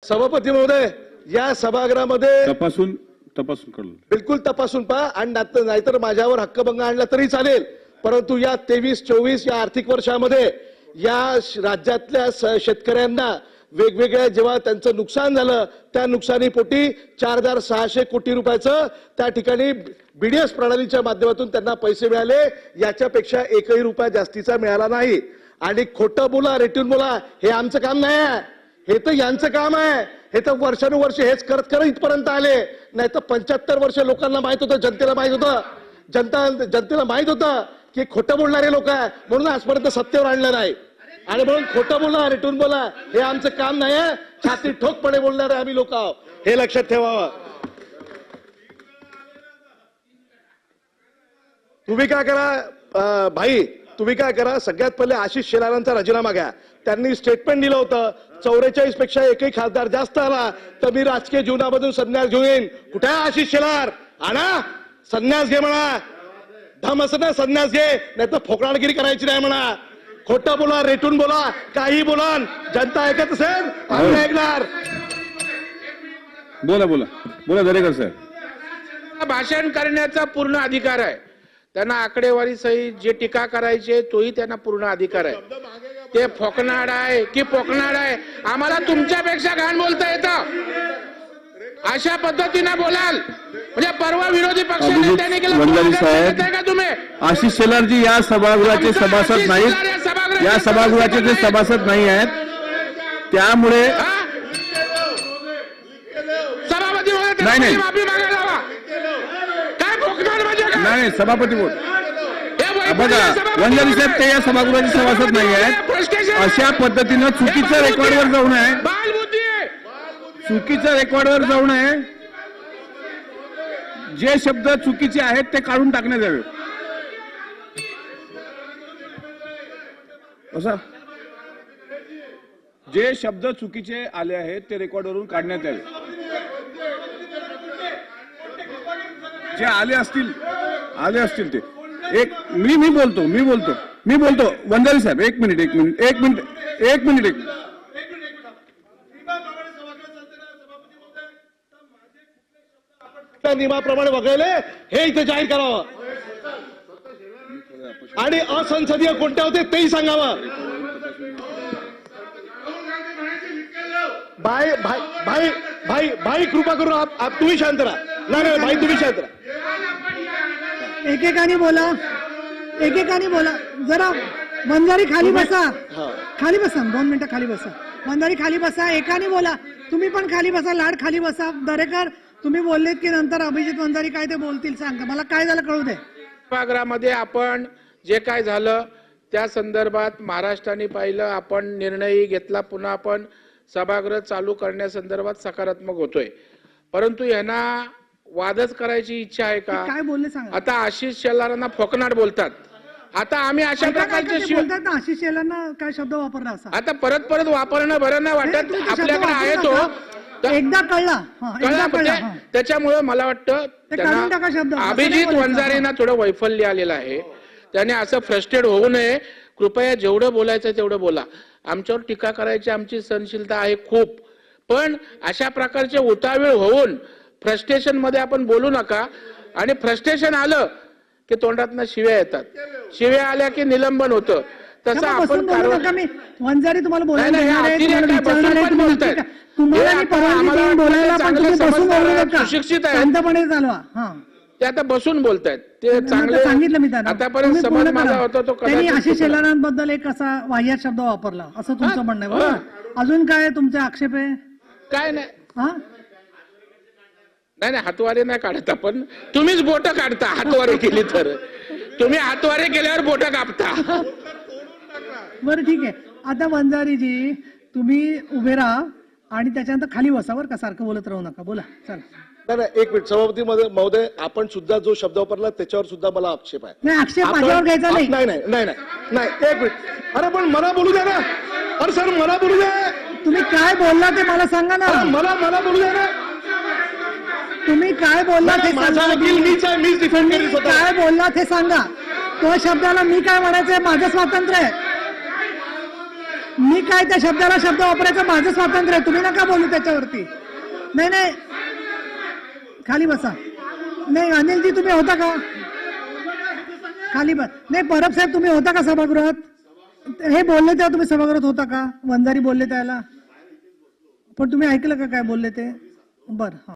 सभापती महोदय, या सभागृहामध्ये तपासून कळलं, बिलकुल तपासून पहा आणि नाहीतर माझ्यावर हक्कभंग आणला तरी चालेल, परंतु या 23-24 या आर्थिक वर्षामध्ये या राज्यातल्या शेतकऱ्यांना वेगवेगळ्या जेव्हा त्यांचं नुकसान झालं त्या नुकसानीपोटी 4600 कोटी रुपयाचं त्या ठिकाणी बीडीएस प्रणालीच्या माध्यमातून त्यांना पैसे मिळाले, याच्यापेक्षा एकही रुपया जास्तीचा मिळाला नाही। आणि खोटं बोला, रेटून बोला, हे आमचं काम नाही आहे, हे तर यांचं काम आहे। हे तर वर्षानुवर्ष हेच करत करत इथपर्यंत आले, नाही तर 75 वर्ष लोकांना माहित होतं, जनतेला माहित होतं, जनतेला माहित होतं की खोटं बोलणारे लोक आहे, म्हणून आजपर्यंत सत्तेवर आणलं नाही। आणि म्हणून खोटं बोला, रेटून बोला, हे आमचं काम नाही आहे, छाती ठोकपणे बोलणारे आम्ही लोक आहोत, हे लक्षात ठेवावं। तुम्ही काय करा भाई, तुम्ही काय करा, सगळ्यात पहिले आशिष शेलारांचा राजीनामा घ्या। त्यांनी स्टेटमेंट दिलं होतं 44 पेक्षा एकही खासदार जास्त आला तर मी राजकीय जीवनामधून संन्यास घेऊन। कुठे आहे आशिष शेलार? आणा, संन्यास घे म्हणा, धम असं ना संन्यास घे, नाही तर फोकडागिरी करायची नाही म्हणा। खोटं बोला, रेटून बोला, काही बोला, जनता ऐकत असेल आम्ही ऐकणार। बोला बोला बोला दरेकर साहेब। भाषण करण्याचा पूर्ण अधिकार आहे त्यांना, आकडेवारी सहित जे टीका करायचे तोही त्यांना पूर्ण अधिकार आहे। ते फोकनाड आहे की पोकनाड आहे, आम्हाला तुमच्यापेक्षा घाण बोलता येतं, अशा पद्धतीने बोलाल म्हणजे परवा विरोधी पक्ष नेत्याने केलं का तुम्ही? आशिष शेलारजी या सभागृहाचे सभासद नाहीत, या सभागृहाचे ते सभासद नाही आहेत, त्यामुळे सभापती नाही माफी मागायला हवा। काय पोकनाड म्हणजे काय? नाही सभापती बोल बघा, वंजारी साहेब ते या सभागृहाचे सभासद नाही आहेत, अशा पद्धतीनं चुकीचं रेकॉर्डवर जाऊ नये, चुकीचं रेकॉर्डवर जाऊ नये, जे शब्द चुकीचे आहेत ते काढून टाकण्यात यावे। असं जे शब्द चुकीचे आले आहेत ते रेकॉर्डवरून काढण्यात यावे, जे आले असतील ते। एक मी बोलतो वंजारी साहेब, एक मिनिट नियमाप्रमाणे वगळले हे इथे जाहीर करावं आणि असंसदीय कोणत्या होते तेही सांगावं। भाई भाई भाई भाई भाई कृपा करून आप तुम्ही शांत राहा। नाही भाई तुम्ही शांत राहा, एकेकाने बोला जरा। वंजारी खाली बसा, 2 मिनिटं खाली बसा, वंजारी खाली बसा, एकाने बोला, तुम्ही पण खाली बसा, लाड खाली बसा। दरेकर तुम्ही बोललेत की नंतर अभिजित वंजारी काय ते बोलतील, सांगा मला काय झालं कळू दे। सभागृहामध्ये आपण जे काय झालं त्या संदर्भात महाराष्ट्राने पाहिलं, आपण निर्णय घेतला, पुन्हा आपण सभागृह चालू करण्यासंदर्भात सकारात्मक होतोय, परंतु यांना वादच करायची इच्छा आहे का? काय बोलले सांगा। आता आशिष शेलारांना फोकनाट बोलतात, आता आम्ही अशा प्रकारचे बोलतात, आशिष शेलारांना काय शब्द वापरला असा आता परत वापरणं बरं नाही वाटत, आपल्याकडे आहे तो एकदा कळला, त्याच्यामुळे मला वाटतं त्यांना अभिजित वंजारेंना थोडं वैफल्य आलेलं आहे, त्याने असं फ्रस्ट्रेट होऊ नये, कृपया जेवढं बोलायचं तेवढं बोला। आमच्यावर टीका करायची आमची सहनशीलता आहे खूप, पण अशा प्रकारचे उतावीळ होऊन फ्रस्ट्रेशन मध्ये आपण बोलू नका। आणि फ्रस्ट्रेशन आलं की तोंडातनं शिव्या येतात, शिव्या आल्या की निलंबन होतं, तसं आपण वंजारी तुम्हाला बोलायला सुशिक्षित आहे, शांतपणे चालवा। ते आता बसून बोलतायत, ते चांगले सांगितलं मी त्यांना, आतापर्यंत समज माझा होता तो त्यांनी आशिष शेलारांबद्दल एक असा वाह्यात शब्द वापरला असं तुमचं म्हणणं आहे बरोबर? अजून काय तुमचे आक्षेप आहे? काय नाही नाही हातवारे नाही काढत आपण, तुम्हीच बोट काढता हातवारे केली तर, तुम्ही हातवारे केल्यावर बोट कापता। बरं ठीक आहे, आता वंजारीजी तुम्ही उभे राहा आणि त्याच्यानंतर खाली बसा बरं का, सारखं बोलत राहू नका, बोला चल। नाही एक मिनिट सभापती महोदय, आपण सुद्धा जो शब्द वापरला त्याच्यावर सुद्धा मला आक्षेप आहे। नाही आक्षेप माझ्यावर घ्यायचा नाही, एक मिनिट, अरे पण मला बोलू द्या ना, अरे सर मला बोलू द्या, तुम्ही काय बोलला ते मला सांगा ना, मला बोलू द्या ना, तुम्ही काय बोलला ते माझा वकील मीच डिफेंड करीत होता, काय बोलला ते सांगा, तो शब्दाला मी काय म्हणायचंय माझं स्वातंत्र्य आहे। मी काय त्या शब्दाला शब्द वापरायचं माझं स्वातंत्र्य आहे, तुम्ही नका बोलू त्याच्यावरती. नाही नाही, खाली बसा. नाही अनिलजी तुम्ही होता का खाली बस? नाही परब साहेब तुम्ही होता का सभागृहात? हे बोलले तेव्हा तुम्ही सभागृहात होता का? वंजारी बोलले त्याला, पण तुम्ही ऐकलं का काय बोलले ते? बरं.